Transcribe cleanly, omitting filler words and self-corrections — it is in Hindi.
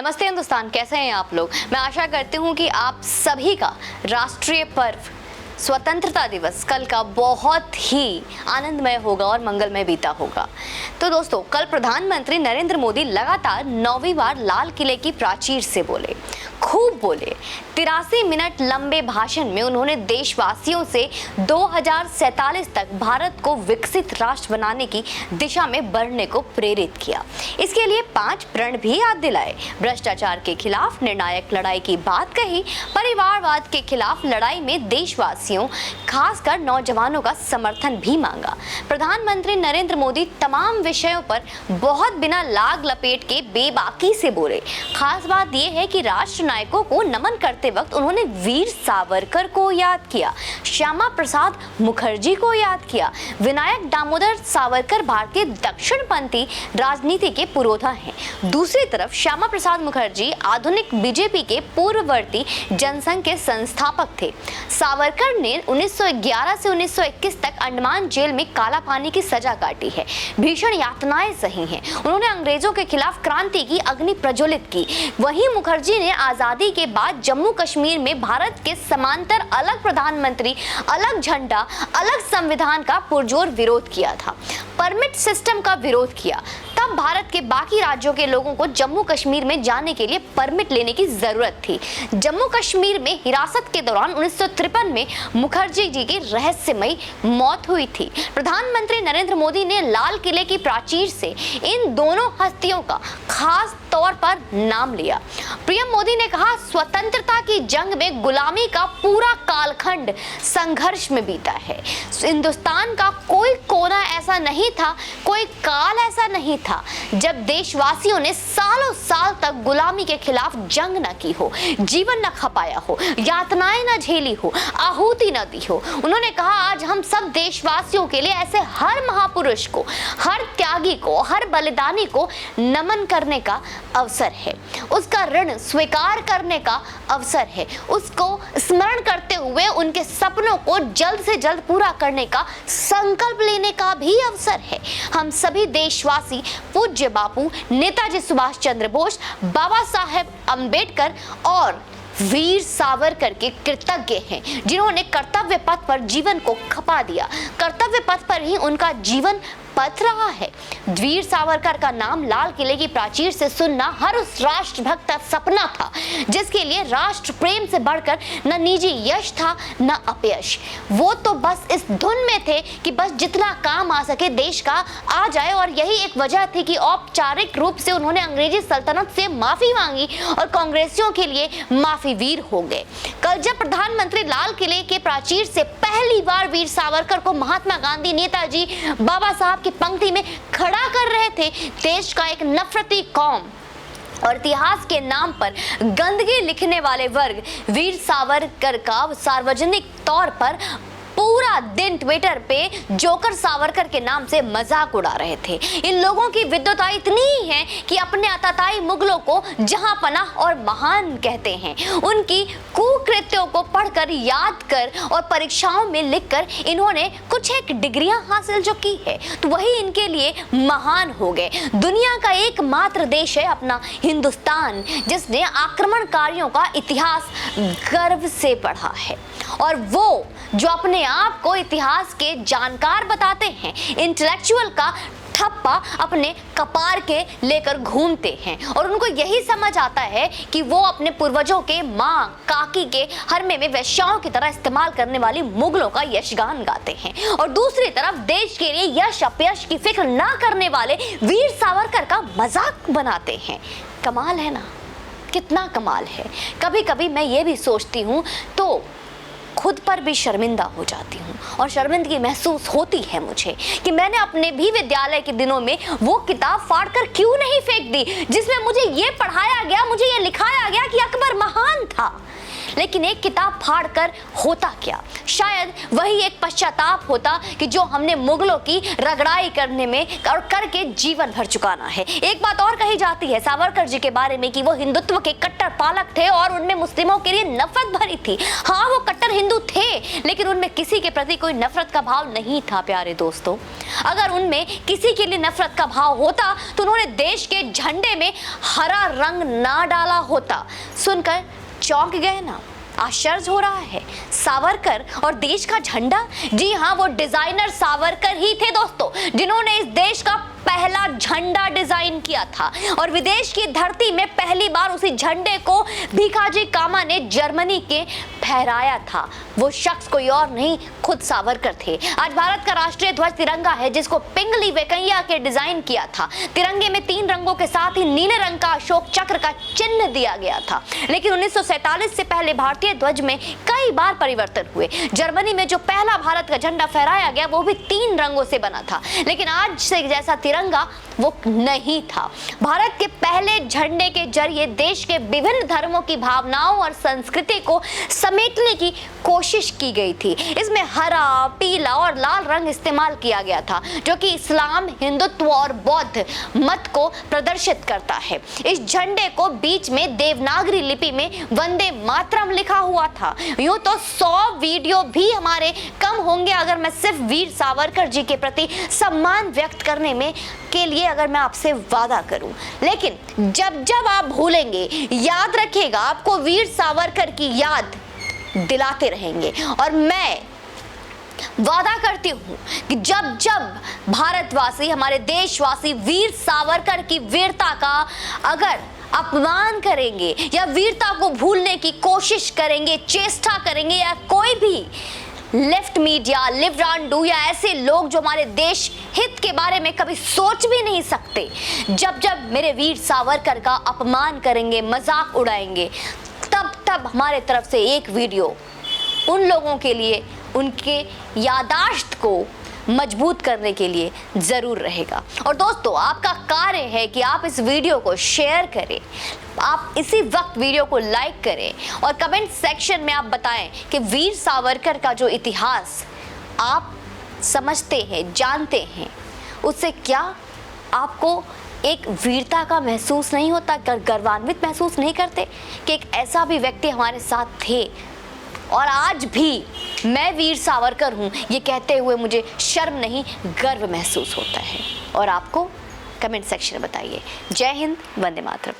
नमस्ते हिंदुस्तान, कैसे हैं आप लोग। मैं आशा करती हूँ कि आप सभी का राष्ट्रीय पर्व स्वतंत्रता दिवस कल का बहुत ही आनंदमय होगा और मंगलमय बीता होगा। तो दोस्तों, कल प्रधानमंत्री नरेंद्र मोदी लगातार 9वीं बार लाल किले की प्राचीर से बोले, खूब बोले। 83 मिनट लंबे भाषण में उन्होंने देशवासियों से 2047 तक भारत को विकसित राष्ट्र बनाने की दिशा में बढ़ने को प्रेरित किया। इसके लिए 5 प्रण भी याद दिलाए। भ्रष्टाचार के खिलाफ निर्णायक लड़ाई की बात कही, परिवारवाद के खिलाफ लड़ाई में देशवासियों खासकर नौजवानों का समर्थन भी मांगा। प्रधानमंत्री नरेंद्र मोदी तमाम विषयों पर बहुत बिना लाग लपेट के बेबाकी से बोले। खास बात यह है कि राष्ट्र नायकों को नमन करते वक्त उन्होंने वीर सावरकर को याद किया, श्यामा प्रसाद मुखर्जी को याद किया। विनायक दामोदर सावरकर भारतीय दक्षिणपंथी राजनीति के पुरोधा हैं। दूसरी तरफ श्यामा प्रसाद मुखर्जी आधुनिक बीजेपी के पूर्ववर्ती जनसंघ के संस्थापक थे। सावरकर ने 1911 से 1921 तक अंडमान जेल में काला पानी की सजा काटी है, भीषण यातनाएं सही हैं। उन्होंने अंग्रेजों के खिलाफ क्रांति की अग्नि प्रज्वलित की। वहीं मुखर्जी ने आजादी के बाद जम्मू कश्मीर में भारत के समांतर अलग प्रधानमंत्री, अलग झंडा, अलग संविधान का पुरजोर विरोध किया था। परमिट सिस्टम का विरोध किया। तब भारत के बाकी राज्यों के लोगों को जम्मू कश्मीर में जाने के लिए परमिट लेने की जरूरत थी। जम्मू कश्मीर में हिरासत के दौरान 1953 में मुखर्जी जी की रहस्यमयी मौत हुई थी। प्रधानमंत्री नरेंद्र मोदी ने लाल किले की प्राचीर से इन दोनों हस्तियों का खास तौर पर नाम लिया। पीएम मोदी ने कहा, स्वतंत्रता की जंग में गुलामी का पूरा कालखंड संघर्ष में बीता है। हिंदुस्तान का कोई कोना ऐसा नहीं था, कोई काल ऐसा नहीं था जब देशवासियों ने सालों साल तक गुलामी के खिलाफ जंग न की हो, जीवन न खपाया हो, यातनाएं न झेली हो, आहुति न दी हो। उन्होंने कहा, आज हम सब देशवासियों के लिए ऐसे हर महापुरुष को, हर त्यागी को, हर बलिदानी को नमन करने का अवसर है, उसका ऋण स्वीकार करने का अवसर है, उसको स्मरण करते हुए उनके सपनों को जल्द से जल्द पूरा करने का संकल्प लेने का भी अवसर है। हम सभी देशवासी पूज्य बापू, नेताजी सुभाष चंद्र बोस, बाबा साहेब अंबेडकर और वीर सावरकर के कृतज्ञ हैं, जिन्होंने कर्तव्य पथ पर जीवन को खपा दिया। कर्तव्य पथ पर ही उनका जीवन पथ रहा है। वीर सावरकर का नाम लाल किले की प्राचीर से सुनना हर उस राष्ट्रभक्त का सपना था जिसके लिए राष्ट्र प्रेम से बढ़कर न निजी यश था न अपयश। वो तो बस इस धुन में थे कि बस जितना काम आ सके देश का आ जाए, और यही एक वजह थी कि औपचारिक रूप से उन्होंने अंग्रेजी सल्तनत से माफी मांगी और कांग्रेसियों के लिए माफी वीर हो गए। कल जब प्रधानमंत्री लाल किले के प्राचीर से पहली बार वीर सावरकर को महात्मा गांधी, नेताजी, बाबा साहब की पंक्ति में खड़ा कर रहे थे, देश का एक नफरती कौम और इतिहास के नाम पर गंदगी लिखने वाले वर्ग वीर सावरकर का सार्वजनिक तौर पर पूरा दिन ट्विटर पे जोकर सावरकर के नाम से मजाक उड़ा रहे थे। इन लोगों की विद्वता इतनी ही है कि अपने आतताई मुगलों को जहां पनाह और महान कहते हैं। उनकी कुकृत्यों को पढ़कर, याद कर और परीक्षाओं में लिखकर इन्होंने कुछ एक डिग्रियां हासिल जो की है, तो वही इनके लिए महान हो गए। दुनिया का एकमात्र देश है अपना हिंदुस्तान, जिसने आक्रमणकारियों का इतिहास गर्व से पढ़ा है, और वो जो अपने आप को इतिहास के जानकार बताते हैं, इंटेलेक्चुअल का ठप्पा अपने कपार के लेकर घूमते हैं, और उनको यही समझ आता है कि वो अपने पूर्वजों के माँ काकी के हरमे में वेश्याओं की तरह इस्तेमाल करने वाली मुगलों का यशगान गाते हैं, और दूसरी तरफ देश के लिए यश अपयश की फिक्र ना करने वाले वीर सावरकर का मजाक बनाते हैं। कमाल है ना, कितना कमाल है। कभी कभी मैं ये भी सोचती हूँ तो खुद पर भी शर्मिंदा हो जाती हूँ, और शर्मिंदगी महसूस होती है मुझे कि मैंने अपने भी विद्यालय के दिनों में वो किताब फाड़कर क्यों नहीं फेंक दी जिसमें मुझे ये पढ़ाया गया, मुझे ये लिखाया गया कि अकबर महान था। लेकिन एक किताब फाड़कर होता क्या? शायद वही एक पश्चाताप होता कि जो हमने मुगलों की रगड़ाई करने में और करके जीवन भर चुकाना है। एक बात और कही जाती है सावरकर जी के बारे में कि वो हिंदुत्व के कट्टर पालक थे और उनमें मुस्लिमों के लिए नफरत भरी थी। हाँ, वो कट्टर हिंदू थे, लेकिन उनमें किसी के प्रति कोई नफरत का भाव नहीं था। प्यारे दोस्तों, अगर उनमें किसी के लिए नफरत का भाव होता तो उन्होंने देश के झंडे में हरा रंग ना डाला होता। सुनकर चौंक गए ना? आश्चर्य हो रहा है। सावरकर और देश का झंडा? जी हाँ, वो डिजाइनर सावरकर ही थे दोस्तों, जिन्होंने इस देश का पहला झंडा डिजाइन किया था और विदेश की धरती में पहली बार उसी झंडे को भीखाजी कामा ने जर्मनी के फहराया था। वो शख्स कोई और नहीं, खुद सावरकर थे। आज भारत का राष्ट्रीय ध्वज तिरंगा है, जिसको पिंगली वेंकैया के डिजाइन किया था। तिरंगे में 3 रंगों के साथ ही नीले रंग का अशोक चक्र का चिन्ह दिया गया था। लेकिन 1947 से पहले भारतीय ध्वज में कई बार परिवर्तन हुए। जर्मनी में जो पहला भारत का झंडा फहराया गया वो भी 3 रंगों से बना था, लेकिन आज से जैसा तिरंगा वो नहीं था। भारत के पहले झंडे के जरिए देश के विभिन्न धर्मों की भावनाओं और संस्कृति को समेटने की कोशिश की गई थी। इसमें हरा, पीला और लाल रंग इस्तेमाल किया गया था, जो कि इस्लाम, हिंदुत्व और बौद्ध मत को प्रदर्शित करता है। इस झंडे को बीच में देवनागरी लिपि में वंदे मातरम लिखा हुआ था। यूं तो 100 वीडियो भी हमारे कम होंगे अगर मैं सिर्फ वीर सावरकर जी के प्रति सम्मान व्यक्त करने में के लिए अगर मैं आपसे वादा करूं। लेकिन जब जब आप भूलेंगे, याद रखिएगा, आपको वीर सावरकर की याद दिलाते रहेंगे। और मैं वादा करती हूं कि जब जब भारतवासी, हमारे देशवासी वीर सावरकर की वीरता का अगर अपमान करेंगे या वीरता को भूलने की कोशिश करेंगे, चेष्टा करेंगे, या कोई भी लेफ्ट मीडिया, लिवरांडू या ऐसे लोग जो हमारे देश हित के बारे में कभी सोच भी नहीं सकते, जब जब मेरे वीर सावरकर का अपमान करेंगे, मजाक उड़ाएंगे, तब तब हमारे तरफ से एक वीडियो उन लोगों के लिए, उनके यादाश्त को मजबूत करने के लिए जरूर रहेगा। और दोस्तों, आपका कार्य है कि आप इस वीडियो को शेयर करें, आप इसी वक्त वीडियो को लाइक करें और कमेंट सेक्शन में आप बताएं कि वीर सावरकर का जो इतिहास आप समझते हैं, जानते हैं, उससे क्या आपको एक वीरता का महसूस नहीं होता, गर्वान्वित महसूस नहीं करते कि एक ऐसा भी व्यक्ति हमारे साथ थे और आज भी मैं वीर सावरकर हूँ ये कहते हुए मुझे शर्म नहीं, गर्व महसूस होता है। और आपको कमेंट सेक्शन में बताइए। जय हिंद, वंदे मातरम।